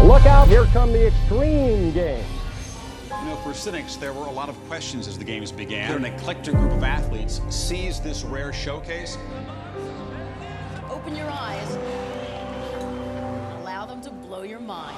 Look out, here come the Extreme Games. You know, for cynics, there were a lot of questions as the games began. An eclectic group of athletes seized this rare showcase. Open your eyes. Allow them to blow your mind.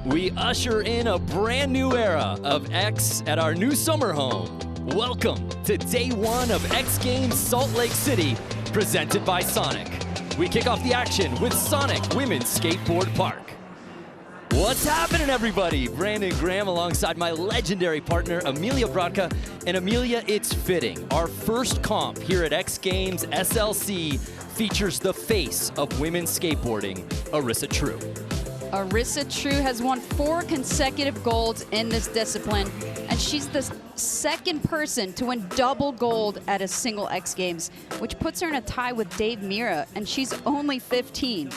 We usher in a brand new era of X at our new summer home. Welcome to day one of X Games Salt Lake City, presented by Sonic. We kick off the action with Sonic Women's Skateboard Park. What's happening, everybody? Brandon Graham alongside my legendary partner, Amelia Brodka. And Amelia, it's fitting. Our first comp here at X Games SLC features the face of women's skateboarding, Arisa Trew. Arisa Trew has won 4 consecutive golds in this discipline, and she's the second person to win double gold at a single X Games, which puts her in a tie with Dave Mira, and she's only 15.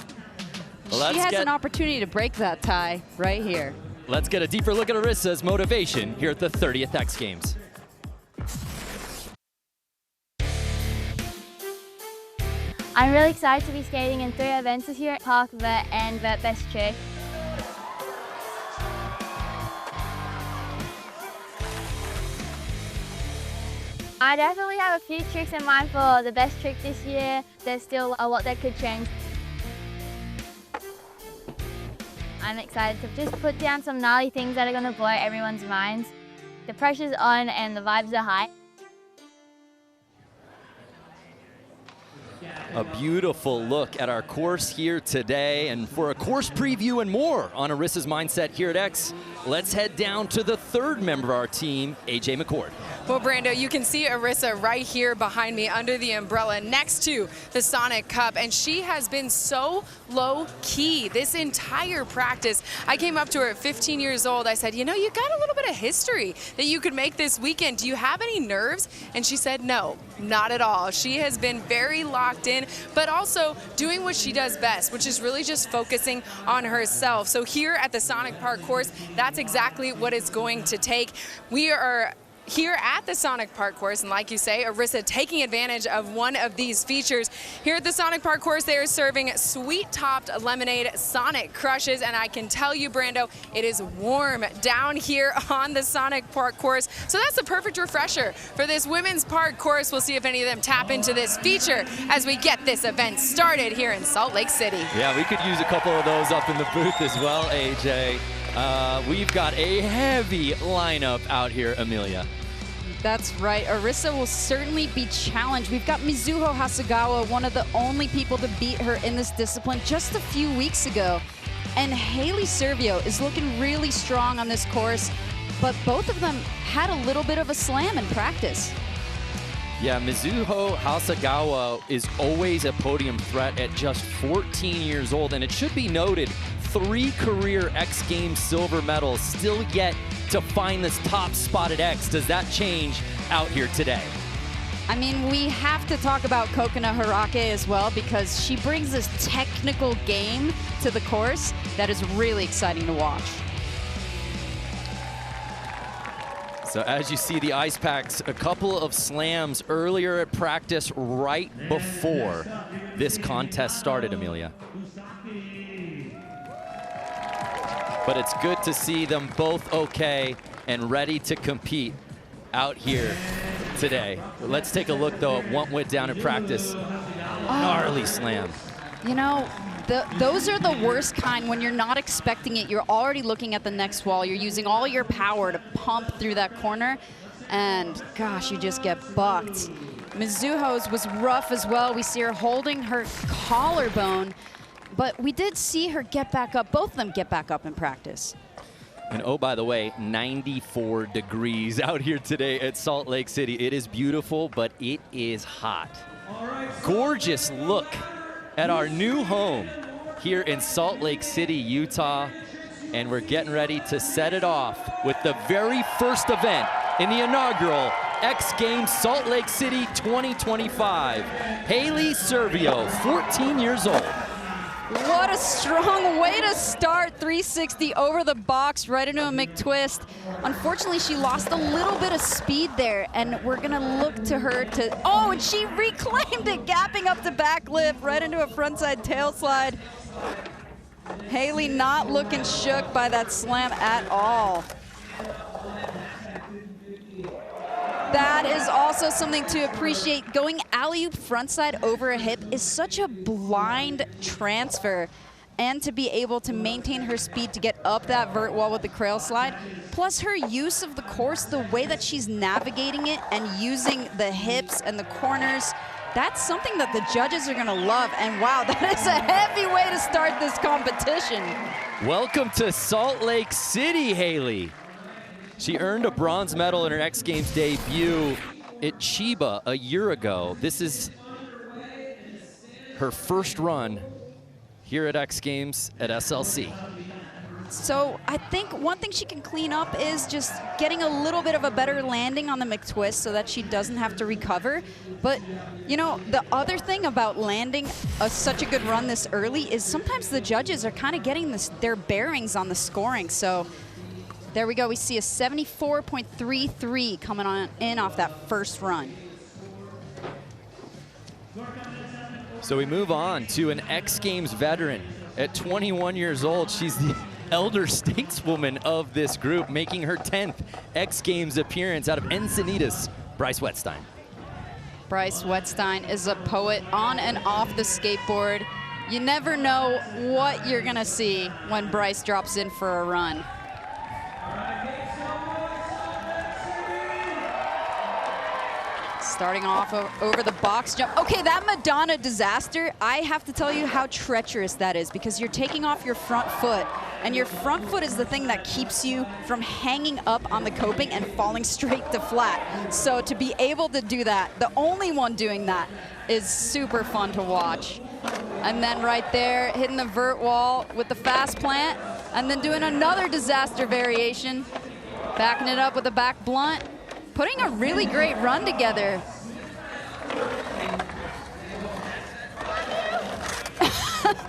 Well, she has an opportunity to break that tie right here. Let's get a deeper look at Arisa's motivation here at the 30th X Games. I'm really excited to be skating in 3 events this year, Park, Vert and Vert Best Trick. I definitely have a few tricks in mind for the best trick this year. There's still a lot that could change. I'm excited to just put down some gnarly things that are going to blow everyone's minds. The pressure's on and the vibes are high. A beautiful look at our course here today. And for a course preview and more on Arisa's mindset here at X, let's head down to the third member of our team, AJ McCord. Well, Brando, you can see Arisa right here behind me under the umbrella next to the Sonic Cup, and she has been so low-key this entire practice. I came up to her at 15 years old. I said, you know, you got a little bit of history that you could make this weekend. Do you have any nerves? And she said, no, not at all. She has been very locked in, but also doing what she does best, which is really just focusing on herself. So here at the Sonic Park course, that's exactly what it's going to take. We are here at the Sonic Park course, and like you say, Arisa taking advantage of one of these features. Here at the Sonic Park course, they are serving sweet-topped lemonade Sonic Crushes, and I can tell you, Brando, it is warm down here on the Sonic Park course, so that's the perfect refresher for this women's park course. We'll see if any of them tap into this feature as we get this event started here in Salt Lake City. Yeah, we could use a couple of those up in the booth as well, AJ. We've got a heavy lineup out here, Amelia. That's right. Arisa will certainly be challenged. We've got Mizuho Hasegawa, one of the only people to beat her in this discipline just a few weeks ago. And Haley Servio is looking really strong on this course, but both of them had a little bit of a slam in practice. Yeah, Mizuho Hasegawa is always a podium threat at just 14 years old, and it should be noted, 3 career X Games silver medals, still yet to find this top spot at X. Does that change out here today? I mean, we have to talk about Kokona Harake as well, because she brings this technical game to the course that is really exciting to watch. So as you see the ice packs, a couple of slams earlier at practice right before this contest started, Amelia. But it's good to see them both okay and ready to compete out here today. Let's take a look, though, at what went down in practice. Gnarly slam. You know, those are the worst kind when you're not expecting it. You're already looking at the next wall. You're using all your power to pump through that corner. And, gosh, you just get bucked. Mizuho's was rough as well. We see her holding her collarbone, but we did see her get back up, both of them get back up in practice. And oh, by the way, 94 degrees out here today at Salt Lake City. It is beautiful, but it is hot. Gorgeous look at our new home here in Salt Lake City, Utah. And we're getting ready to set it off with the very first event in the inaugural X Games Salt Lake City 2025. Haley Servio, 14 years old. What a strong way to start. 360 over the box, right into a McTwist. Unfortunately, she lost a little bit of speed there, and we're gonna look to her to, oh, and she reclaimed it, gapping up the backlift, right into a frontside tail slide. Haley not looking shook by that slam at all. That is also something to appreciate. Going alley-oop frontside over a hip is such a blind transfer, and to be able to maintain her speed to get up that vert wall with the crail slide, plus her use of the course, the way that she's navigating it and using the hips and the corners, that's something that the judges are gonna love. And wow, that is a heavy way to start this competition. Welcome to Salt Lake City, Haley. She earned a bronze medal in her X Games debut at Chiba a year ago. This is her first run here at X Games at SLC. So I think one thing she can clean up is just getting a little bit of a better landing on the McTwist so that she doesn't have to recover. But, you know, the other thing about landing such a good run this early is sometimes the judges are kind of getting their bearings on the scoring. So there we go. We see a 74.33 coming in off that first run. So we move on to an X Games veteran at 21 years old. She's the elder stateswoman of this group, making her 10th X Games appearance out of Encinitas, Bryce Wettstein. Bryce Wettstein is a poet on and off the skateboard. You never know what you're gonna see when Bryce drops in for a run. Starting off over the box jump. Okay, that Madonna disaster, I have to tell you how treacherous that is, because you're taking off your front foot, and your front foot is the thing that keeps you from hanging up on the coping and falling straight to flat. So to be able to do that, the only one doing that, is super fun to watch. And then right there, hitting the vert wall with the fast plant, and then doing another disaster variation, backing it up with a back blunt, putting a really great run together.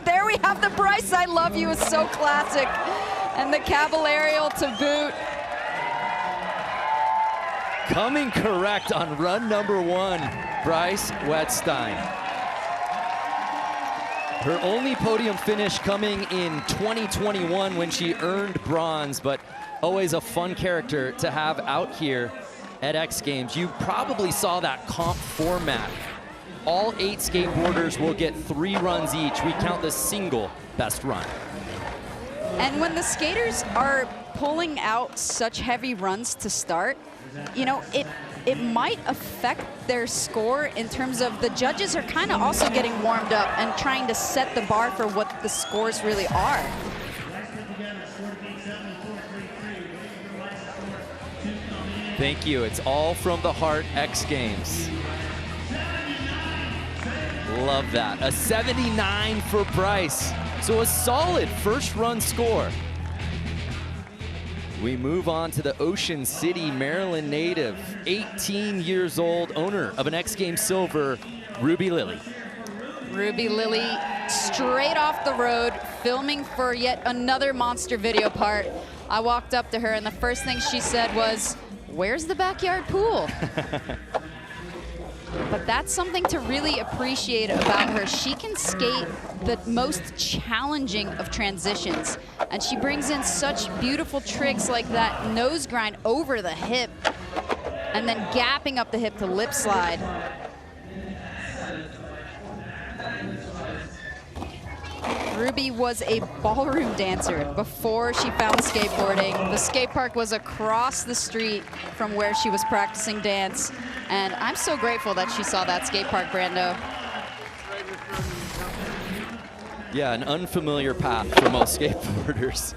There we have the Bryce I Love You is so classic. And the Caballerial to boot. Coming correct on run number 1, Bryce Wettstein. Her only podium finish coming in 2021 when she earned bronze, but always a fun character to have out here at X Games. You probably saw that comp format. All 8 skateboarders will get 3 runs each. We count the single best run. And when the skaters are pulling out such heavy runs to start, you know, it might affect their score in terms of the judges are kind of also getting warmed up and trying to set the bar for what the scores really are. Thank you. It's all from the heart, X Games. Love that. A 79 for Bryce. So a solid first run score. We move on to the Ocean City, Maryland native, 18 years old, owner of an X Games silver, Ruby Lily. Ruby Lily straight off the road, filming for yet another monster video part. I walked up to her and the first thing she said was, "Where's the backyard pool?" But that's something to really appreciate about her. She can skate the most challenging of transitions, and she brings in such beautiful tricks like that nose grind over the hip and then gapping up the hip to lip slide. Ruby was a ballroom dancer before she found skateboarding. The skate park was across the street from where she was practicing dance. And I'm so grateful that she saw that skate park, Brando. Yeah, an unfamiliar path for most skateboarders.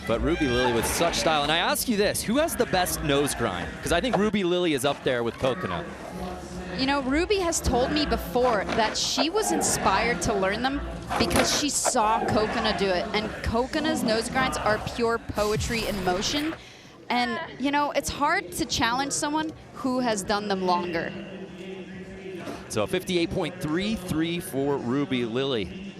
But Ruby Lily with such style. And I ask you this, who has the best nose grind? Because I think Ruby Lily is up there with Coconut. You know, Ruby has told me before that she was inspired to learn them because she saw Coconut do it. And Coconut's nose grinds are pure poetry in motion. And, you know, it's hard to challenge someone who has done them longer. So 58.33 for Ruby Lily.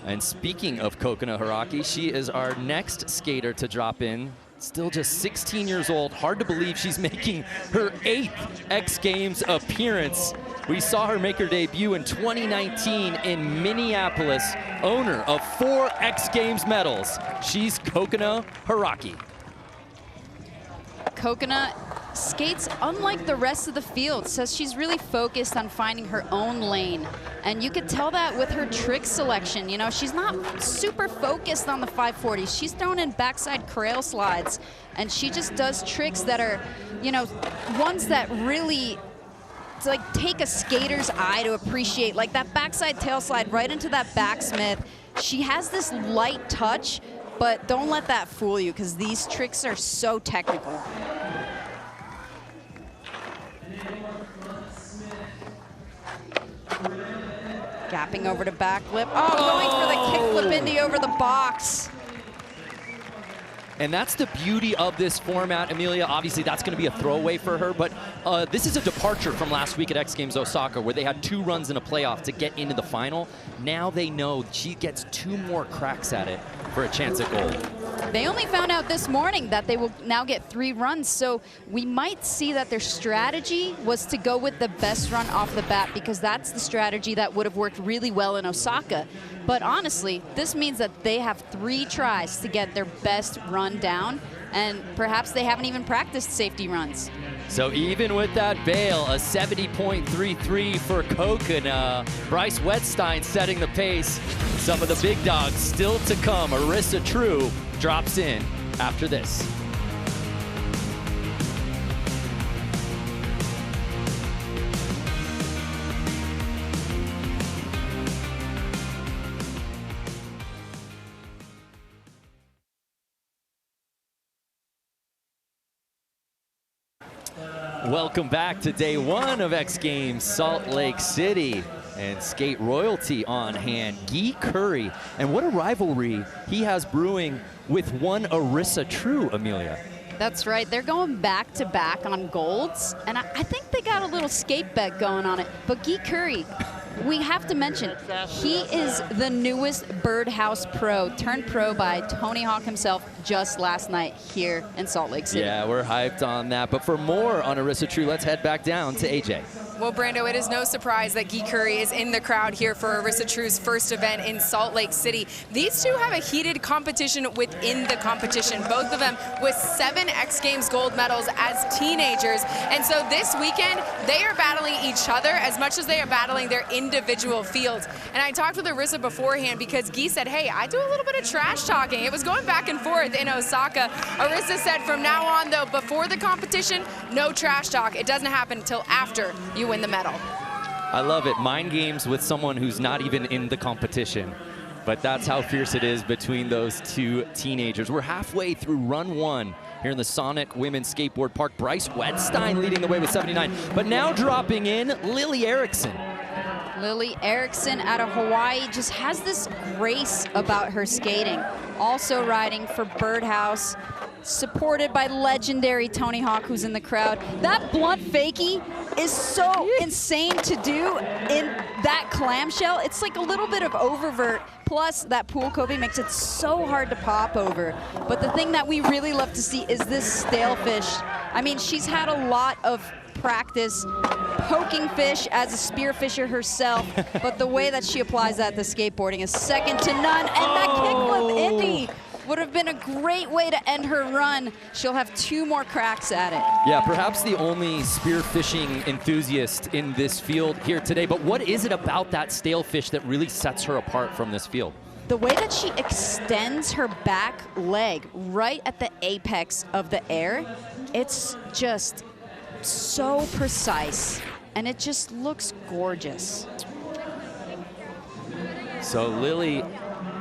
And speaking of Coconut Hiraki, she is our next skater to drop in. Still just 16 years old. Hard to believe she's making her 8th X Games appearance. We saw her make her debut in 2019 in Minneapolis, owner of 4 X Games medals. She's Coconut Hiraki. Coconut skates unlike the rest of the field, says she's really focused on finding her own lane. And you could tell that with her trick selection. You know, she's not super focused on the 540. She's thrown in backside crail slides, and she just does tricks that are, you know, ones that really like take a skater's eye to appreciate, like that backside tail slide right into that backsmith. She has this light touch, but don't let that fool you because these tricks are so technical. Gapping over to backflip. Oh, going for the kickflip indie over the box. And that's the beauty of this format, Amelia. Obviously, that's going to be a throwaway for her, but this is a departure from last week at X Games Osaka, where they had 2 runs in a playoff to get into the final. Now they know she gets 2 more cracks at it for a chance at gold. They only found out this morning that they will now get 3 runs, so we might see that their strategy was to go with the best run off the bat because that's the strategy that would have worked really well in Osaka. But honestly, this means that they have 3 tries to get their best run down, and perhaps they haven't even practiced safety runs. So even with that bail, a 70.33 for Coconut. Bryce Wettstein setting the pace. Some of the big dogs still to come. Arisa Trew drops in after this. Welcome back to day 1 of X Games Salt Lake City. And skate royalty on hand, Guy Curry. And what a rivalry he has brewing with one Arisa Trew, Amelia. That's right. They're going back to back on golds, and I think they got a little skate bet going on it. But Guy Curry, we have to mention, he is the newest Birdhouse Pro, turned pro by Tony Hawk himself just last night here in Salt Lake City. Yeah, we're hyped on that. But for more on Arisa Trew, let's head back down to AJ. Well, Brando, it is no surprise that Guy Curry is in the crowd here for Arisa Trew's first event in Salt Lake City. These two have a heated competition within the competition, both of them with 7 X Games gold medals as teenagers. And so this weekend, they are battling each other as much as they are battling their individual fields. And I talked with Arisa beforehand because Guy said, hey, I do a little bit of trash talking. It was going back and forth in Osaka. Arisa said from now on, though, before the competition, no trash talk. It doesn't happen until after you win the medal. I love it. Mind games with someone who's not even in the competition. But that's how fierce it is between those 2 teenagers. We're halfway through run 1 here in the Sonic Women's Skateboard Park. Bryce Wettstein leading the way with 79. But now dropping in, Lily Erickson. Lily Erickson out of Hawaii just has this grace about her skating. Also riding for Birdhouse, supported by legendary Tony Hawk, who's in the crowd. That blunt fakie is so insane to do in that clamshell. It's like a little bit of oververt, plus that pool Kobe makes it so hard to pop over. But the thing that we really love to see is this stalefish. I mean, she's had a lot of practice poking fish as a spearfisher herself, but the way that she applies that to skateboarding is second to none. And that kickflip indie would have been a great way to end her run. She'll have 2 more cracks at it. Yeah, perhaps the only spearfishing enthusiast in this field here today. But what is it about that stale fish that really sets her apart from this field? The way that she extends her back leg right at the apex of the air, it's just so precise, and it just looks gorgeous. So Lily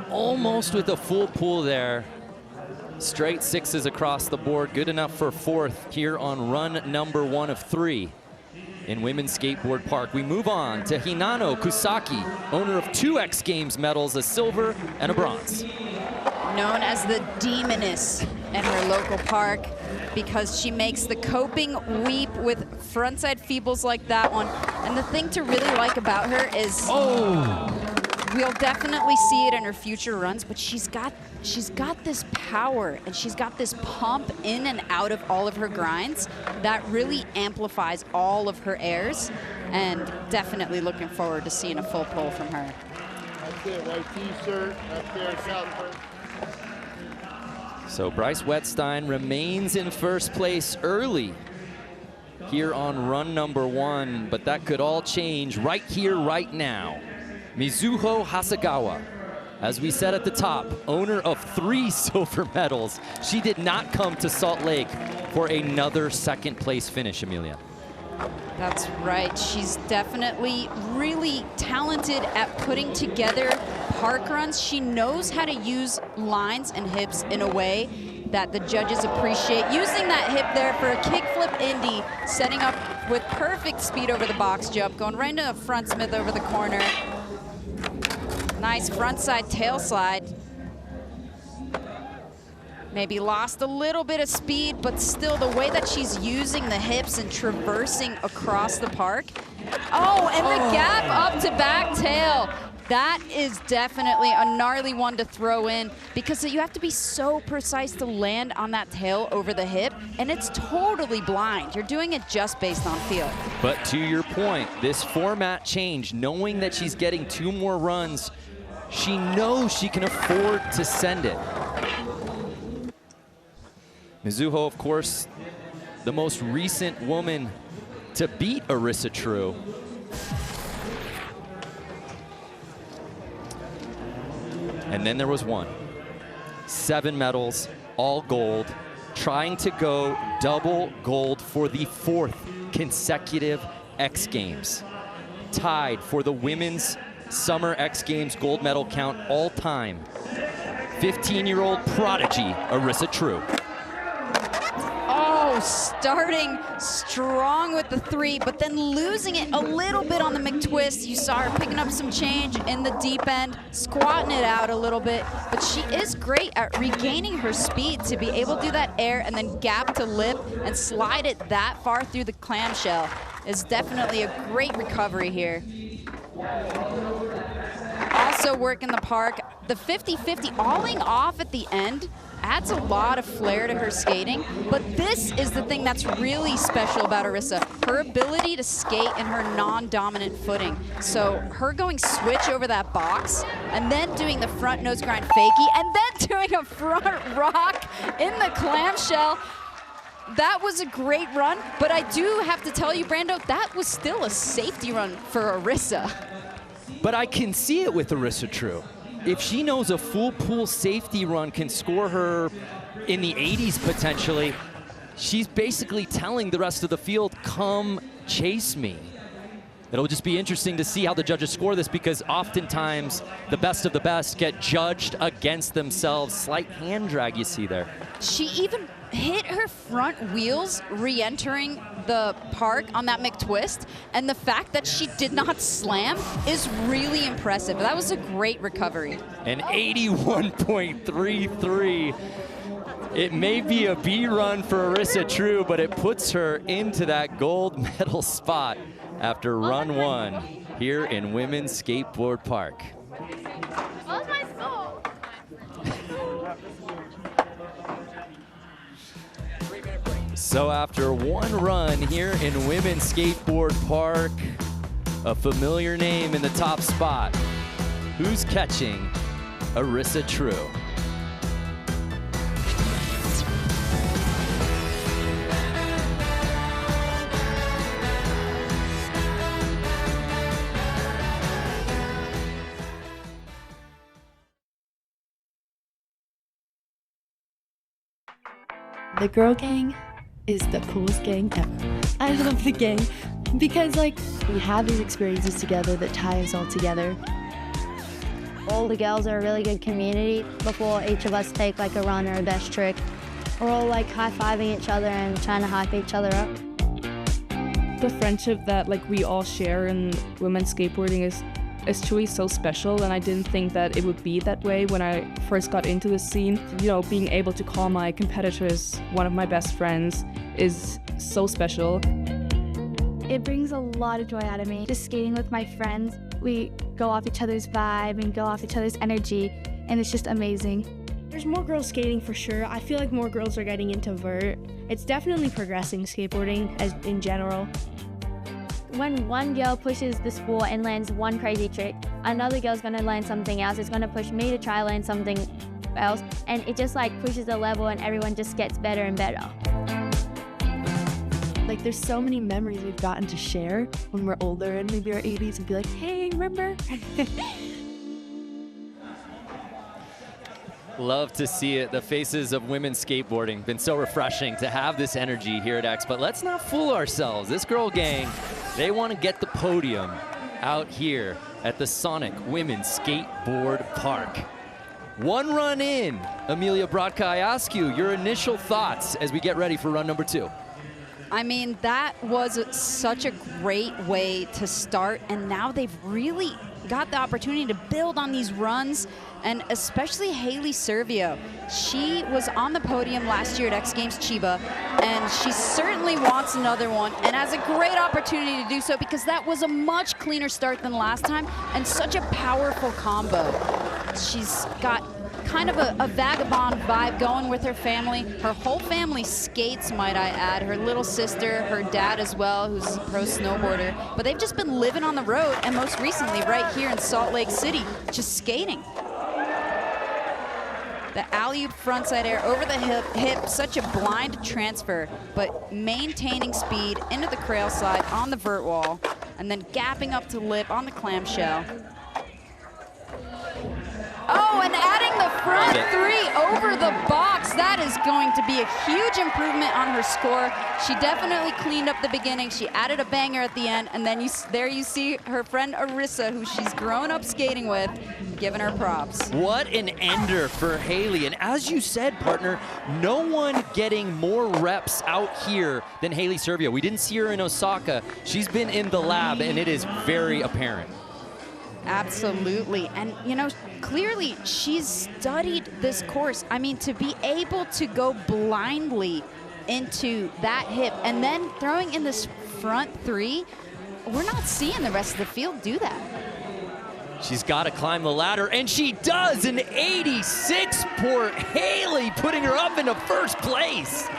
almost with a full pull there. Straight sixes across the board, good enough for fourth here on run number 1 of 3 in Women's Skateboard Park. We move on to Hinano Kusaki, owner of 2 X Games medals, a silver and a bronze. Known as the Demoness in her local park because she makes the coping weep with frontside feebles like that one. And the thing to really like about her is we'll definitely see it in her future runs, but she's got this power and she's got this pump in and out of all of her grinds that really amplifies all of her airs, and definitely looking forward to seeing a full pull from her. That's it, white t-shirt, up there, South. So Bryce Wettstein remains in first place early here on run number 1, but that could all change right here, right now. Mizuho Hasegawa, as we said at the top, owner of 3 silver medals. She did not come to Salt Lake for another second place finish, Amelia. That's right. She's definitely really talented at putting together park runs. She knows how to use lines and hips in a way that the judges appreciate. Using that hip there for a kickflip Indy, setting up with perfect speed over the box jump, going right into a front Smith over the corner. Nice frontside tail slide. Maybe lost a little bit of speed, but still the way that she's using the hips and traversing across the park. Oh, and the gap up to back tail. That is definitely a gnarly one to throw in because you have to be so precise to land on that tail over the hip, and it's totally blind. You're doing it just based on feel. But to your point, this format change, knowing that she's getting 2 more runs, she knows she can afford to send it. Mizuho, of course, the most recent woman to beat Arisa Trew. And then there was one. 7 medals, all gold, trying to go double gold for the 4th consecutive X Games. Tied for the women's Summer X Games gold medal count all time. 15-year-old prodigy, Arisa Trew. Oh, starting strong with the 3, but then losing it a little bit on the McTwist. You saw her picking up some change in the deep end, squatting it out a little bit, but she is great at regaining her speed to be able to do that air and then gap to lip and slide it that far through the clamshell. Is definitely a great recovery here. Also working the park, the 50-50 alling off at the end adds a lot of flair to her skating, but this is the thing that's really special about Arisa, her ability to skate in her non-dominant footing. So her going switch over that box and then doing the front nose grind fakie and then doing a front rock in the clamshell. That was a great run, but I do have to tell you, Brando, that was still a safety run for Arisa. But I can see it with Arisa Trew. If she knows a full pool safety run can score her in the 80s potentially, she's basically telling the rest of the field, come chase me. It'll just be interesting to see how the judges score this because oftentimes the best of the best get judged against themselves. Slight hand drag you see there. She even hit her front wheels re-entering the park on that McTwist, and the fact that she did not slam is really impressive. That was a great recovery. An 81.33. It may be a B run for Arisa Trew, but it puts her into that gold medal spot after run 1 here in Women's Skateboard Park. Where's my soul? So after 1 run here in Women's Skateboard Park, a familiar name in the top spot. Who's catching Arisa Trew? The girl gang is the coolest gang ever. I love the gang because like we have these experiences together that tie us all together. All the girls are a really good community. Before each of us take like a run or a best trick, we're all like high-fiving each other and trying to hype each other up. The friendship that like we all share in women's skateboarding is truly so special, and I didn't think that it would be that way when I first got into the scene. You know, being able to call my competitors one of my best friends is so special. It brings a lot of joy out of me. Just skating with my friends, we go off each other's vibe and go off each other's energy, and it's just amazing. There's more girls skating for sure. I feel like more girls are getting into vert. It's definitely progressing skateboarding as in general. When one girl pushes the spool and lands one crazy trick, another girl's gonna learn something else. It's gonna push me to try learn something else, and it just like pushes the level and everyone just gets better and better. Like there's so many memories we've gotten to share when we're older and maybe our 80s and be like, hey, remember? Love to see it. The faces of women skateboarding. Been so refreshing to have this energy here at X. But let's not fool ourselves. This girl gang, they want to get the podium out here at the Sonic Women's Skateboard Park. One run in. Amelia Brodka, I ask you your initial thoughts as we get ready for run number 2. I mean, that was such a great way to start, and now they've really got the opportunity to build on these runs, and especially Haley Servio. She was on the podium last year at X Games Chiba, and she certainly wants another one, and has a great opportunity to do so because that was a much cleaner start than last time, and such a powerful combo. She's got kind of a vagabond vibe going with her family. Her whole family skates, might I add. Her little sister, her dad as well, who's a pro snowboarder. But they've just been living on the road, and most recently right here in Salt Lake City, just skating. The alley-oop frontside air over the hip, such a blind transfer, but maintaining speed into the crail slide on the vert wall, and then gapping up to lip on the clamshell. Oh, and adding the front 3 over the box. That is going to be a huge improvement on her score. She definitely cleaned up the beginning. She added a banger at the end, and then there you see her friend Arisa, who she's grown up skating with, giving her props. What an ender for Haley. And as you said, partner, no one getting more reps out here than Haley Servio. We didn't see her in Osaka. She's been in the lab, and it is very apparent. Absolutely, and you know, clearly she's studied this course. I mean, to be able to go blindly into that hip and then throwing in this front 3, we're not seeing the rest of the field do that. She's got to climb the ladder, and she does, an 86 for Haley, putting her up into first place.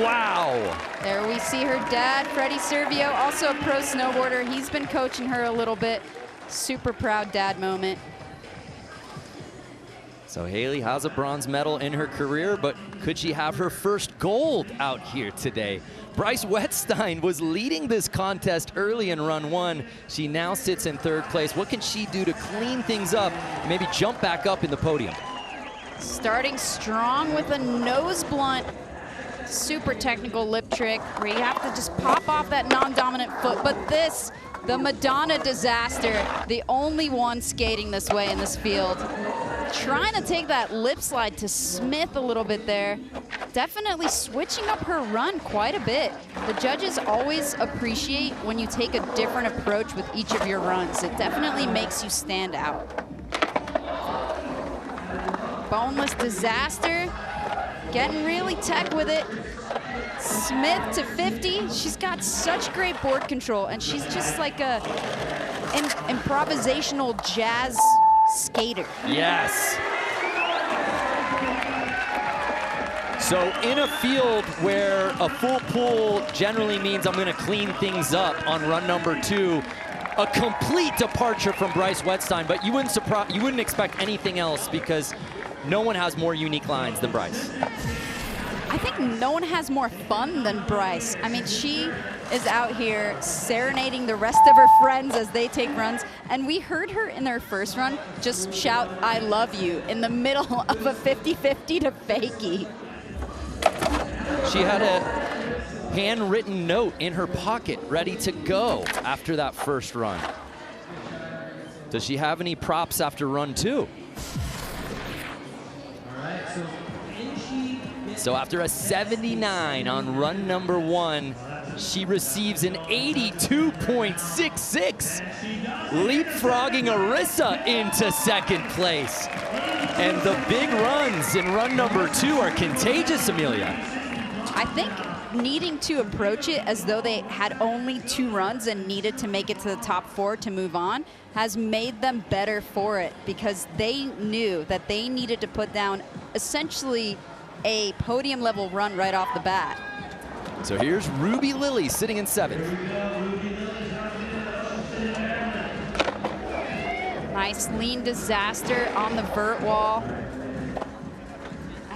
Wow. There we see her dad, Freddie Servio, also a pro snowboarder. He's been coaching her a little bit. Super proud dad moment. So Haley has a bronze medal in her career, but could she have her first gold out here today? Bryce Wettstein was leading this contest early in run 1. She now sits in 3rd place. What can she do to clean things up, and maybe jump back up in the podium? Starting strong with a nose blunt. Super technical lip trick where you have to just pop off that non-dominant foot. But this, the Madonna disaster, the only one skating this way in this field. Trying to take that lip slide to Smith a little bit there. Definitely switching up her run quite a bit. The judges always appreciate when you take a different approach with each of your runs. It definitely makes you stand out. Boneless disaster. Getting really tech with it. Smith to 50. She's got such great board control, and she's just like a improvisational jazz skater. Yes. So in a field where a full pull generally means I'm going to clean things up on run number 2, a complete departure from Bryce Wettstein, but you wouldn't expect anything else because no one has more unique lines than Bryce. I think no one has more fun than Bryce. I mean, she is out here serenading the rest of her friends as they take runs. And we heard her in their first run just shout, "I love you," in the middle of a 50-50 to fakie. She had a handwritten note in her pocket ready to go after that first run. Does she have any props after run 2? So after a 79 on run number 1, she receives an 82.66, leapfrogging Arisa into second place. And the big runs in run number 2 are contagious, Amelia. I think needing to approach it as though they had only 2 runs and needed to make it to the top 4 to move on has made them better for it, because they knew that they needed to put down essentially a podium level run right off the bat. So here's Ruby Lily sitting in 7th. Nice lean disaster on the vert wall.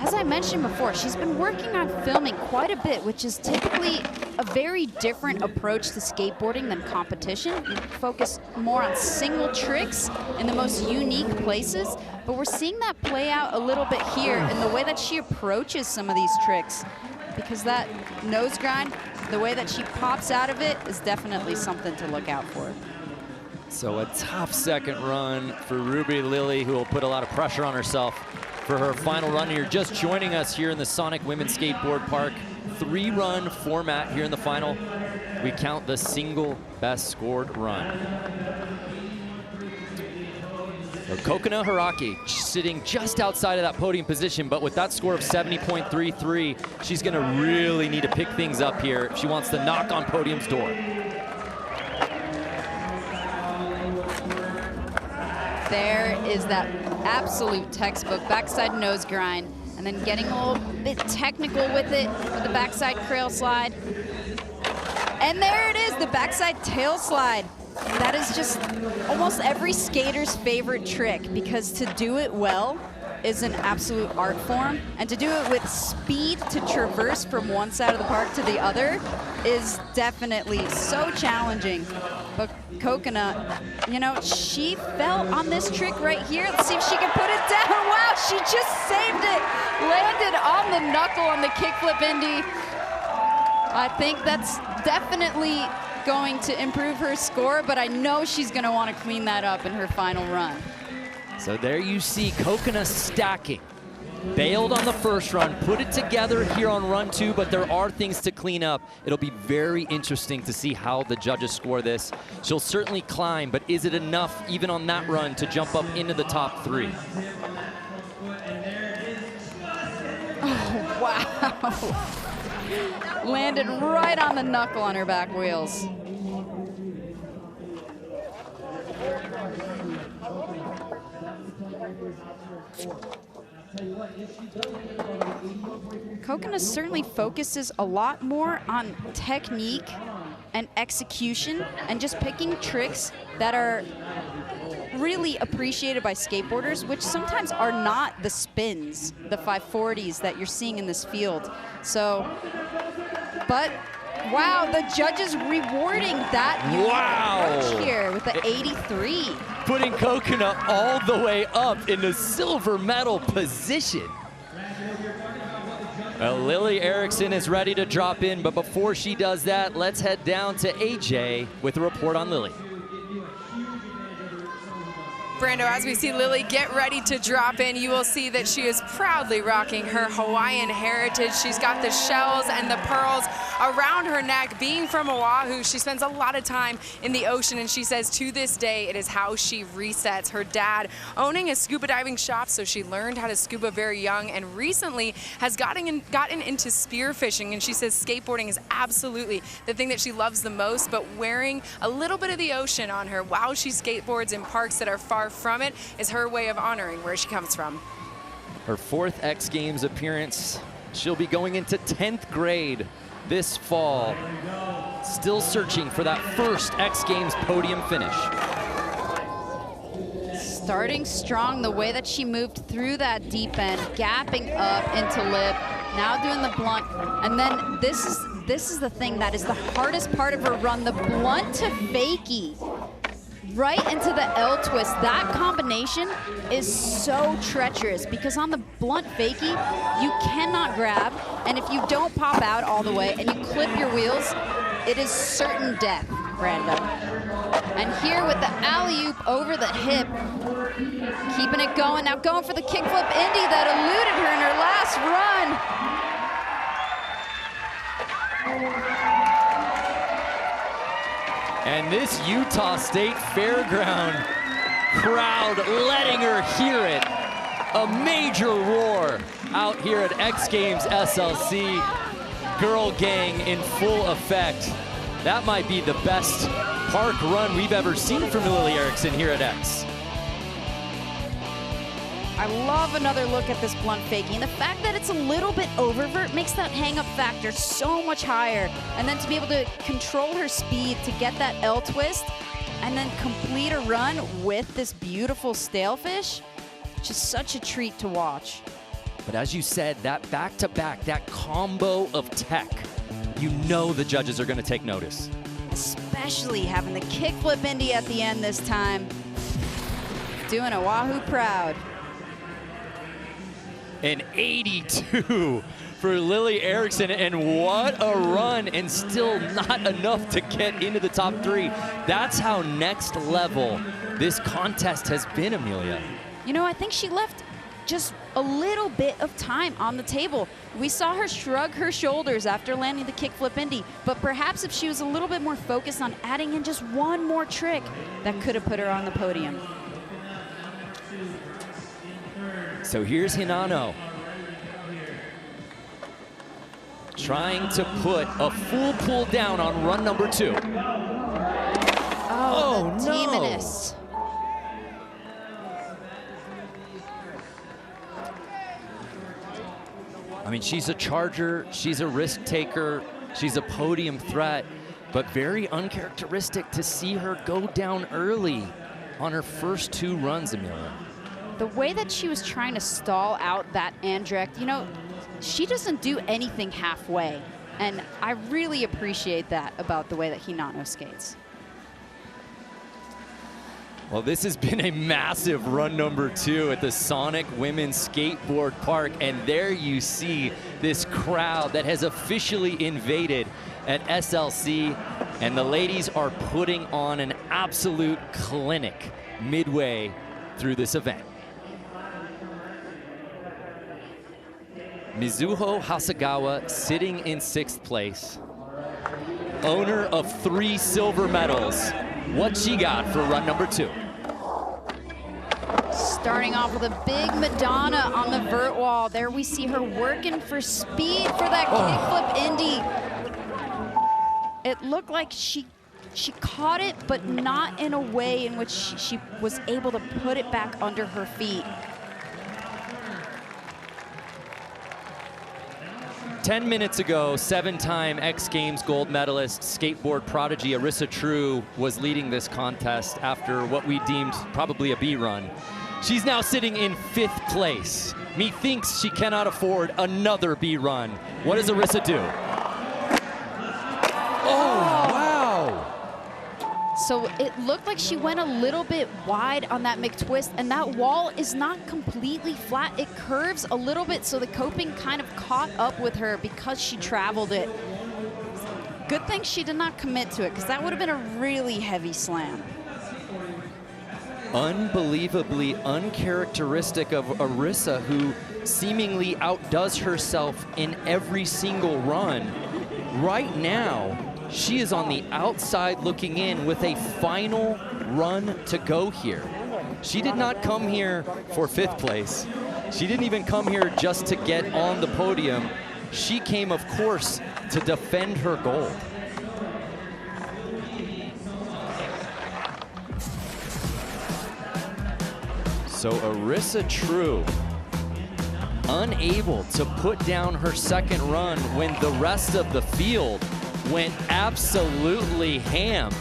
As I mentioned before, she's been working on filming quite a bit, which is typically a very different approach to skateboarding than competition. You focus more on single tricks in the most unique places, but we're seeing that play out a little bit here in the way that she approaches some of these tricks, because that nose grind, the way that she pops out of it, is definitely something to look out for. So a tough second run for Ruby Lily, who will put a lot of pressure on herself for her final run. You're just joining us here in the Sonic Women's Skateboard Park. 3-run format here in the final. We count the single best scored run. So Kokona Hiraki sitting just outside of that podium position, but with that score of 70.33, she's gonna really need to pick things up here if she wants to knock on podium's door. There is that absolute textbook backside nose grind, and then getting a little bit technical with it with the backside crail slide. And there it is, the backside tail slide. That is just almost every skater's favorite trick, because to do it well is an absolute art form, and to do it with speed to traverse from one side of the park to the other is definitely so challenging. But Kokona, you know, she fell on this trick right here. Let's see if she can put it down. Wow, she just saved it. Landed on the knuckle on the kickflip Indy. I think that's definitely going to improve her score, but I know she's gonna wanna clean that up in her final run. So there you see Kokona stacking. Bailed on the first run, put it together here on run 2, but there are things to clean up. It'll be very interesting to see how the judges score this. She'll certainly climb, but is it enough even on that run to jump up into the top 3? Oh, wow. Landed right on the knuckle on her back wheels. Kokona certainly focuses a lot more on technique and execution and just picking tricks that are really appreciated by skateboarders, which sometimes are not the spins, the 540s that you're seeing in this field. So, but wow, the judges rewarding that approach here with the 83. Putting Kokona all the way up in the silver medal position. Well, Lily Erickson is ready to drop in, but before she does that, let's head down to AJ with a report on Lily. Brando, as we see Lily get ready to drop in, you will see that she is proudly rocking her Hawaiian heritage. She's got the shells and the pearls around her neck. Being from Oahu, she spends a lot of time in the ocean, and she says to this day it is how she resets. Her dad owning a scuba diving shop, so she learned how to scuba very young, and recently has gotten into spearfishing, and she says skateboarding is absolutely the thing that she loves the most, but wearing a little bit of the ocean on her while she skateboards in parks that are far from it is her way of honoring where she comes from. Her 4th X Games appearance. She'll be going into 10th grade this fall. Still searching for that first X Games podium finish. Starting strong, the way that she moved through that deep end, gapping up into lip, now doing the blunt, and then this is the thing that is the hardest part of her run, the blunt to fakie. right into the L twist. That combination is so treacherous because on the blunt fakie, you cannot grab, and if you don't pop out all the way and you clip your wheels, it is certain death, Brando. And here with the alley-oop over the hip, keeping it going, now going for the kickflip Indy that eluded her in her last run. And this Utah State Fairground crowd letting her hear it. A major roar out here at X Games SLC. Girl gang in full effect. That might be the best park run we've ever seen from Lily Erickson here at X. I love another look at this blunt fakie, and the fact that it's a little bit oververt makes that hang-up factor so much higher. And then to be able to control her speed to get that L twist and then complete a run with this beautiful stalefish, just such a treat to watch. But as you said, that back-to-back, that combo of tech, you know the judges are going to take notice. Especially having the kickflip Indy at the end this time. Doing Oahu proud. An 82 for Lily Erickson, and what a run, and still not enough to get into the top 3. That's how next level this contest has been, Amelia. You know, I think she left just a little bit of time on the table. We saw her shrug her shoulders after landing the kickflip Indy, but perhaps if she was a little bit more focused on adding in just one more trick, that could have put her on the podium. So here's Hinano, trying to put a full pull down on run number 2. Oh, the demoness. I mean, she's a charger, she's a risk taker, she's a podium threat, but very uncharacteristic to see her go down early on her first 2 runs, Amelia. The way that she was trying to stall out that Andrecht, you know, she doesn't do anything halfway. And I really appreciate that about the way that Hinano skates. Well, this has been a massive run number 2 at the Sonic Women's Skateboard Park. And there you see this crowd that has officially invaded at SLC. And the ladies are putting on an absolute clinic midway through this event. Mizuho Hasegawa sitting in 6th place. Owner of 3 silver medals. What she got for run number 2? Starting off with a big Madonna on the vert wall. There we see her working for speed for that kickflip Indy. It looked like she caught it, but not in a way in which she was able to put it back under her feet. 10 minutes ago, 7-time X Games gold medalist, skateboard prodigy Arisa Trew was leading this contest after what we deemed probably a B run. She's now sitting in 5th place. Methinks she cannot afford another B run. What does Arisa do? Oh, wow! So it looked like she went a little bit wide on that McTwist, and that wall is not completely flat. It curves a little bit, so the coping kind of caught up with her because she traveled it. Good thing she did not commit to it, because that would have been a really heavy slam. Unbelievably uncharacteristic of Arisa, who seemingly outdoes herself in every single run. Right now, she is on the outside looking in with a final run to go here. She did not come here for 5th place. She didn't even come here just to get on the podium. She came, of course, to defend her gold. So Arisa Trew, unable to put down her 2nd run when the rest of the field went absolutely ham.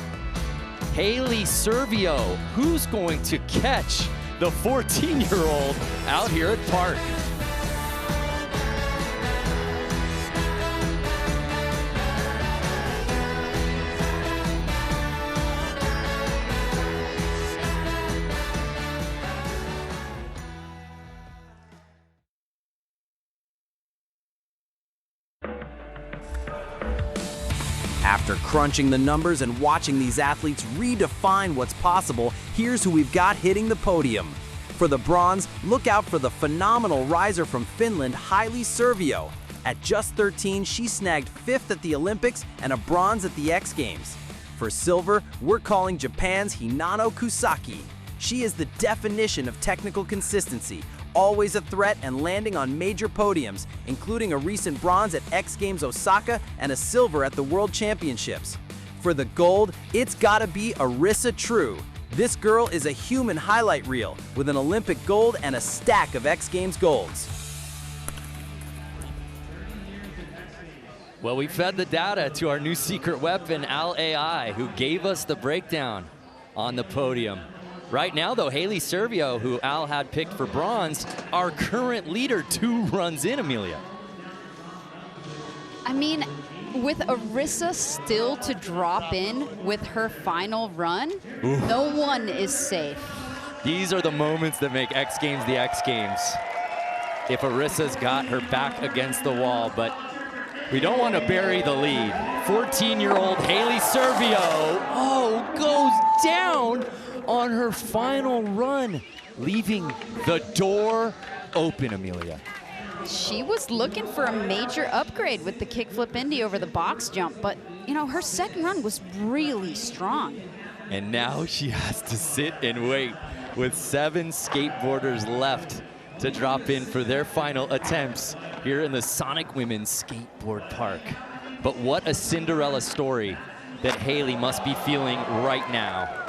Haley Servio, who's going to catch the 14-year-old out here at Park? After crunching the numbers and watching these athletes redefine what's possible, here's who we've got hitting the podium. For the bronze, look out for the phenomenal riser from Finland, Arisa Trew. At just 13, she snagged 5th at the Olympics and a bronze at the X Games. For silver, we're calling Japan's Hinano Kusaki. She is the definition of technical consistency, always a threat and landing on major podiums, including a recent bronze at X Games Osaka and a silver at the World Championships. For the gold, it's gotta be Arisa Trew. This girl is a human highlight reel with an Olympic gold and a stack of X Games golds. Well, we fed the data to our new secret weapon, Al AI, who gave us the breakdown on the podium. Right now, though, Arisa Trew, who Al had picked for bronze, our current leader, 2 runs in, Amelia. I mean, with Arisa still to drop in with her final run, no one is safe. These are the moments that make X Games the X Games. If Arisa's got her back against the wall, but we don't want to bury the lead. 14-year-old Arisa Trew, goes down on her final run, leaving the door open, Amelia. She was looking for a major upgrade with the kickflip Indy over the box jump, but you know, her second run was really strong. And now she has to sit and wait with 7 skateboarders left to drop in for their final attempts here in the Sonic Women's Skateboard Park. But what a Cinderella story that Haley must be feeling right now.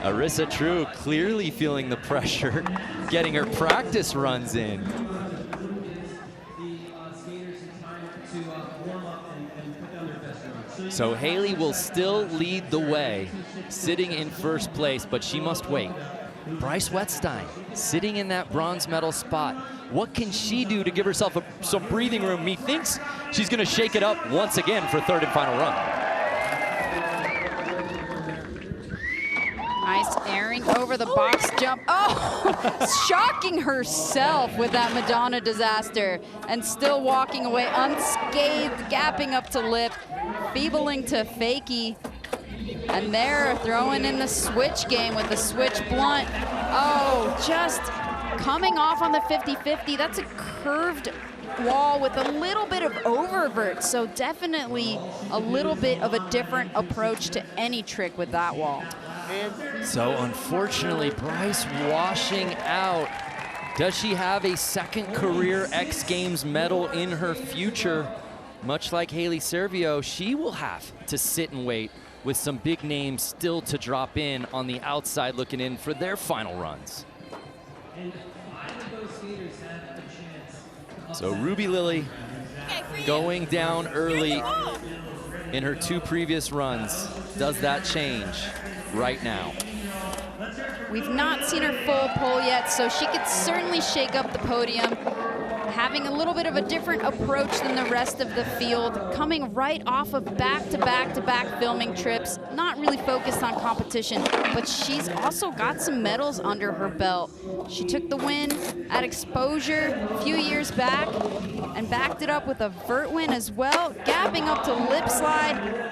Arisa Trew clearly feeling the pressure, getting her practice runs in. So Haley will still lead the way, sitting in first place, but she must wait. Bryce Wettstein sitting in that bronze medal spot. What can she do to give herself some breathing room? He thinks she's going to shake it up once again for third and final run. Nice airing over the box jump. Oh, shocking herself with that Madonna disaster and still walking away unscathed, gapping up to lip, feebling to fakie. And they're throwing in the switch game with the switch blunt. Oh, just coming off on the 50-50. That's a curved wall with a little bit of oververt. So definitely a little bit of a different approach to any trick with that wall. So unfortunately, Bryce washing out. Does she have a second career X Games medal in her future? Much like Arisa Trew, she will have to sit and wait with some big names still to drop in on the outside looking in for their final runs. So Ruby Lily going down early in her 2 previous runs. Does that change right now? We've not seen her full pull yet, so she could certainly shake up the podium, having a little bit of a different approach than the rest of the field, coming right off of back-to-back-to-back filming trips, not really focused on competition, but she's also got some medals under her belt. She took the win at Exposure a few years back and backed it up with a vert win as well, gapping up to lip slide,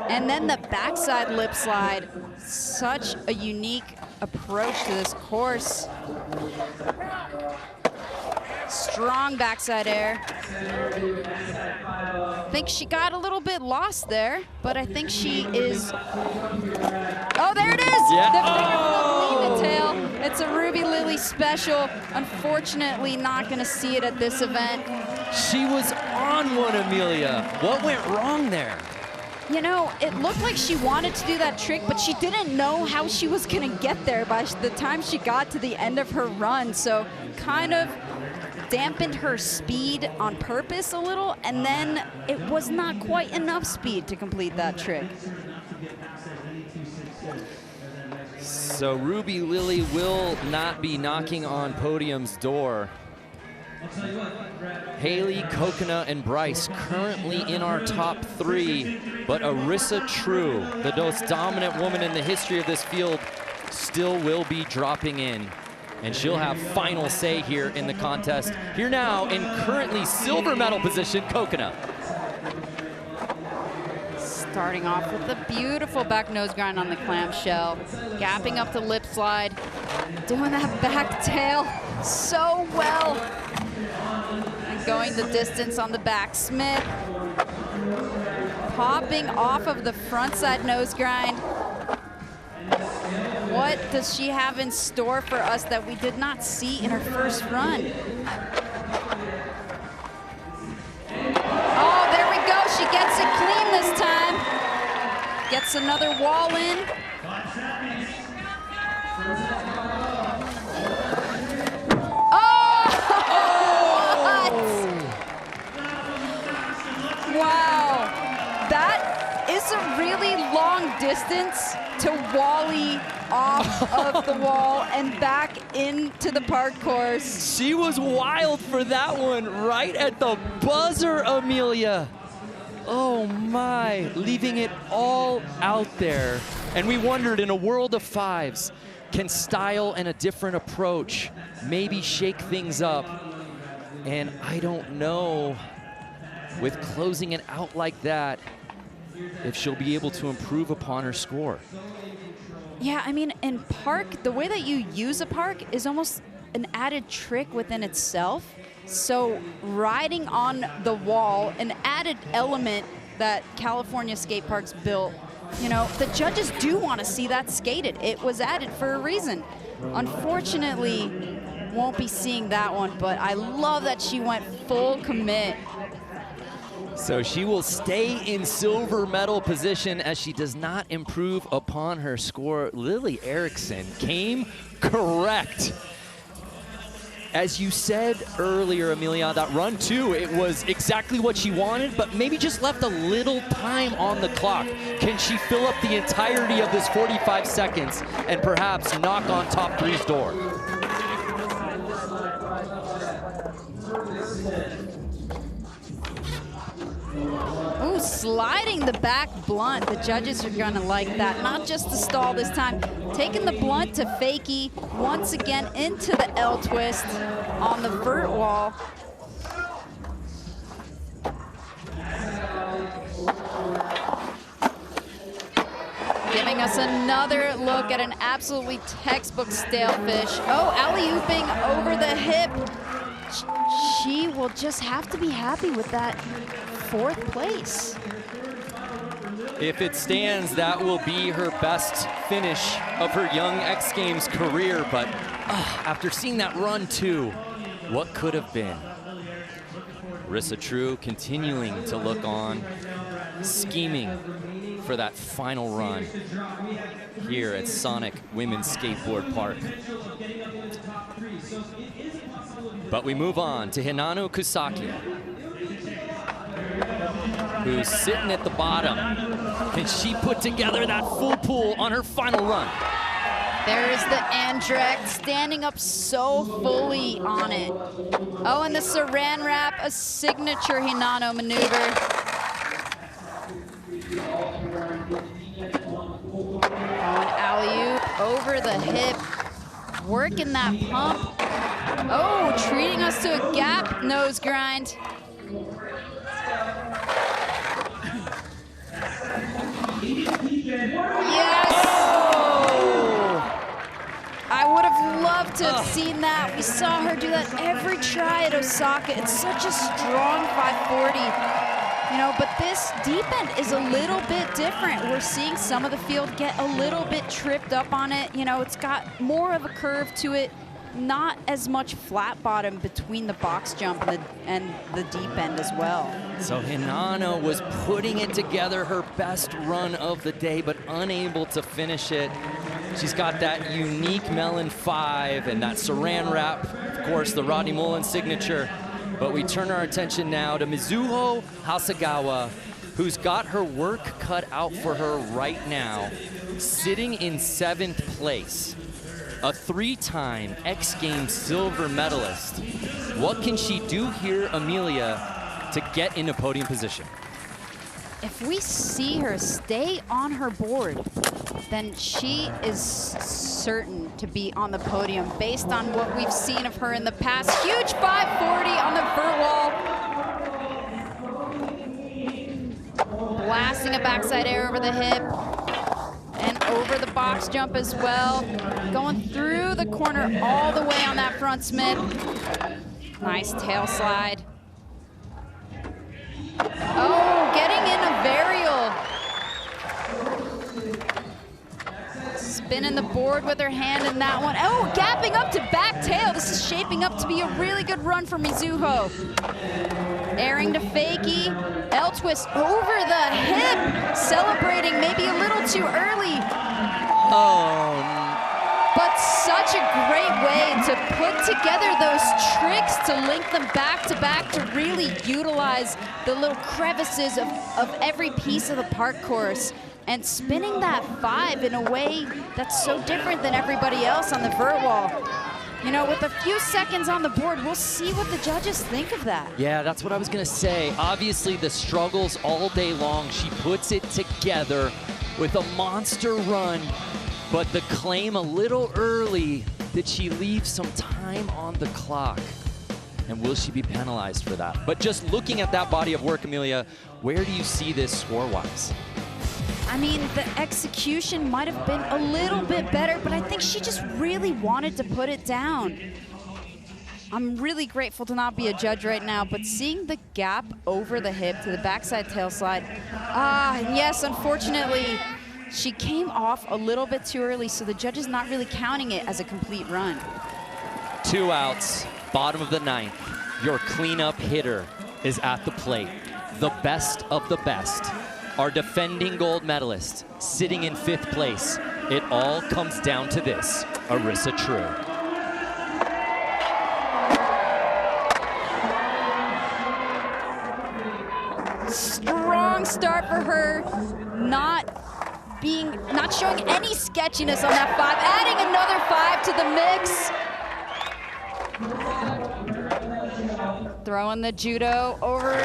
and then the backside lip slide. Such a unique approach to this course. Strong backside air. I think she got a little bit lost there, but I think she is. Oh, there it is! Yeah. The lean to tail. It's a Ruby Lily special. Unfortunately, not going to see it at this event. She was on one, Amelia. What went wrong there? You know, it looked like she wanted to do that trick, but she didn't know how she was going to get there by the time she got to the end of her run. So kind of dampened her speed on purpose a little, and then it was not quite enough speed to complete that trick. So Ruby Lily will not be knocking on podium's door. Haley, Coconut, and Bryce currently in our top 3, but Arisa Trew, the most dominant woman in the history of this field, still will be dropping in. and she'll have final say here in the contest. Here now in currently silver medal position, Coconut. Starting off with the beautiful back nose grind on the clamshell, gapping up the lip slide, doing that back tail so well, and going the distance on the back Smith, popping off of the front side nose grind. What does she have in store for us that we did not see in her first run? Oh, there we go. She gets it clean this time. Gets another wall in. Oh! What? Wow. That is a really long distance to wally off of the wall and back into the park course. She was wild for that one, right at the buzzer, Amelia. Oh my, leaving it all out there. And we wondered, in a world of fives, can style and a different approach maybe shake things up? And I don't know, with closing it out like that, if she'll be able to improve upon her score. Yeah, I mean, in park, the way that you use a park is almost an added trick within itself. So riding on the wall, an added element that California skate parks built, you know, the judges do want to see that skated. It was added for a reason. Unfortunately, won't be seeing that one, but I love that she went full commit. So she will stay in silver medal position as she does not improve upon her score. Lily Erickson came correct. As you said earlier, Amelia, that run two, it was exactly what she wanted, but maybe just left a little time on the clock. Can she fill up the entirety of this 45 seconds and perhaps knock on top three's door? Ooh, sliding the back blunt. The judges are gonna like that. Not just the stall this time. Taking the blunt to fakie. Once again into the L twist on the vert wall. Giving us another look at an absolutely textbook stale fish. Oh, alley-ooping over the hip. She will just have to be happy with that fourth place. If it stands, that will be her best finish of her young X Games career, but after seeing that run two, what could have been? Arisa Trew continuing to look on, scheming for that final run here at Sonic Women's Skateboard Park. But we move on to Hinano Kusaki, who's sitting at the bottom. Can she put together that full pull on her final run? There's the Andrecht standing up so fully on it. Oh, and the Saran wrap, a signature Hinano maneuver. An alley-oop over the hip, working that pump. Oh, treating us to a gap nose grind. Yes! Oh! I would have loved to have seen that. We saw her do that every try at Osaka. It's such a strong 540. You know, but this deep end is a little bit different. We're seeing some of the field get a little bit tripped up on it. You know, it's got more of a curve to it, not as much flat bottom between the box jump and the deep end as well. So Hinano was putting it together, her best run of the day, but unable to finish it. She's got that unique melon 5 and that saran wrap, of course, the Rodney Mullen signature. But we turn our attention now to Mizuho Hasegawa, who's got her work cut out for her right now, sitting in 7th place. A 3-time X Games silver medalist. What can she do here, Amelia, to get into podium position? If we see her stay on her board then she is certain to be on the podium based on what we've seen of her in the past. Huge 540 on the vert wall. Blasting a backside air over the hip and over the box jump as well. Going through the corner all the way on that front spin. Nice tail slide. Oh, getting in a varial. Spinning the board with her hand in that one. Oh, gapping up to back tail. This is shaping up to be a really good run for Mizuho. Airing to fakie. L twist over the hip. Celebrating maybe a little too early. Oh. But such a great way to put together those tricks to link them back to back to really utilize the little crevices of every piece of the park course. And spinning that 5 in a way that's so different than everybody else on the vert wall. You know, with a few seconds on the board, we'll see what the judges think of that. Yeah, that's what I was gonna say. Obviously, the struggles all day long. She puts it together with a monster run, but the claim a little early. Did she leave some time on the clock? And will she be penalized for that? But just looking at that body of work, Amelia, where do you see this score-wise? I mean, the execution might have been a little bit better, but I think she just really wanted to put it down. I'm really grateful to not be a judge right now, but seeing the gap over the hip to the backside tail slide, and yes, unfortunately, she came off a little bit too early, so the judge is not really counting it as a complete run. 2 outs, bottom of the 9th. Your cleanup hitter is at the plate. The best of the best. Our defending gold medalist, sitting in 5th place. It all comes down to this, Arisa Trew. Strong start for her, not showing any sketchiness on that 5, adding another 5 to the mix. Throwing the judo over.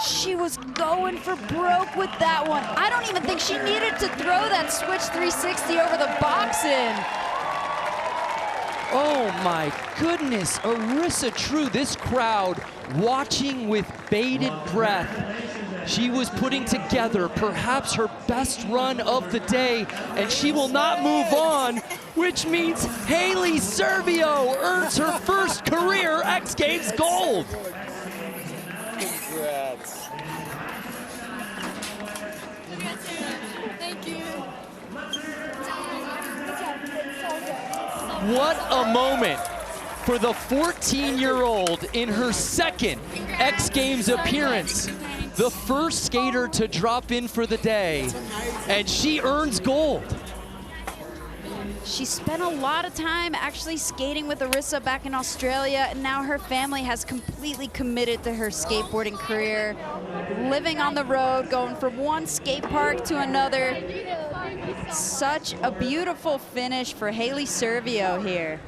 She was going for broke with that one. I don't even think she needed to throw that switch 360 over the box in. Oh my goodness, Arisa Trew, this crowd watching with bated breath. She was putting together perhaps her best run of the day, and she will not move on, which means Haley Servio earns her first career X Games gold. Congrats. Thank you. What a moment for the 14-year-old in her second X Games appearance. The first skater to drop in for the day, and she earns gold. She spent a lot of time actually skating with Arisa back in Australia, and now her family has completely committed to her skateboarding career, living on the road, going from one skate park to another. Such a beautiful finish for Haley Servio here.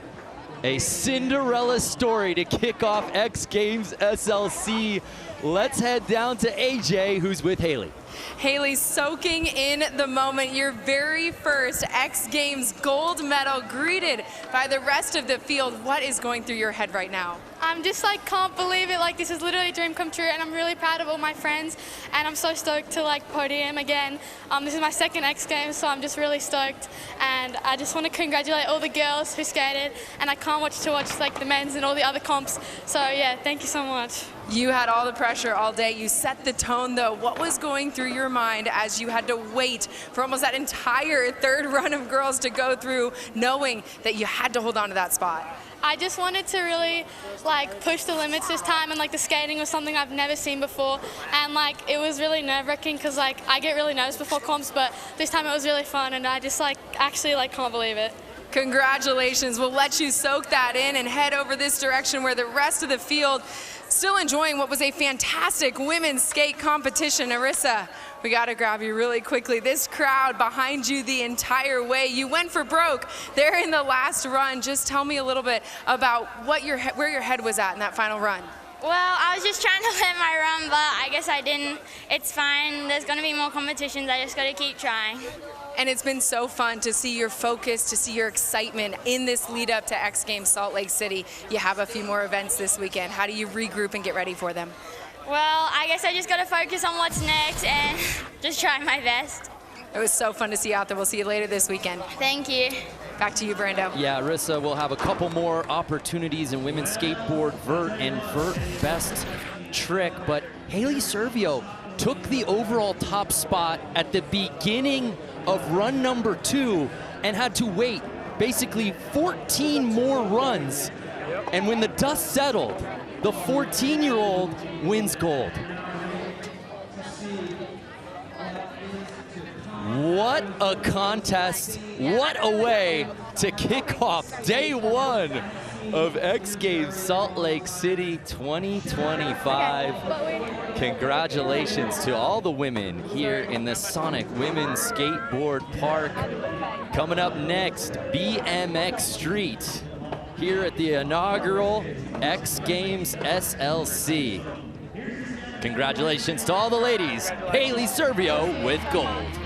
A Cinderella story to kick off X Games SLC. Let's head down to AJ, who's with Haley. Haley, soaking in the moment, your very first X Games gold medal, greeted by the rest of the field. What is going through your head right now? I'm just like, can't believe it. Like, this is literally a dream come true, and I'm really proud of all my friends, and I'm so stoked to like podium again. This is my second X Games, so I'm just really stoked, and I just want to congratulate all the girls who skated, and I can't wait to watch like the men's and all the other comps. So yeah, thank you so much. You had all the pressure all day. You set the tone, though. What was going through your mind as you had to wait for almost that entire third run of girls to go through, knowing that you had to hold on to that spot? I just wanted to really like push the limits this time, and like the skating was something I've never seen before, and like it was really nerve-wracking because like I get really nervous before comps, but this time it was really fun, and I just like actually like can't believe it. Congratulations. We'll let you soak that in and head over this direction where the rest of the field still enjoying what was a fantastic women's skate competition. Arisa, We got to grab you really quickly. This crowd behind you the entire way. You went for broke there in the last run. Just tell me a little bit about where your head was at in that final run. Well, I was just trying to let my run, but I guess I didn't. It's fine. There's going to be more competitions. I just got to keep trying. And it's been so fun to see your focus, to see your excitement in this lead up to X Games Salt Lake City. You have a few more events this weekend. How do you regroup and get ready for them? Well, I guess I just got to focus on what's next and just try my best. It was so fun to see you out there. We'll see you later this weekend. Thank you. Back to you, Brando. Yeah, Arisa, we'll have a couple more opportunities in women's skateboard vert and vert best trick, but Haley Servio took the overall top spot at the beginning of run number 2 and had to wait basically 14 more runs. And when the dust settled, the 14-year-old wins gold. What a contest. What a way to kick off day 1 of X Games Salt Lake City 2025. Congratulations to all the women here in the Sonic Women's Skateboard Park. Coming up next, BMX Street here at the inaugural X Games SLC. Congratulations to all the ladies. Haley Servio with gold.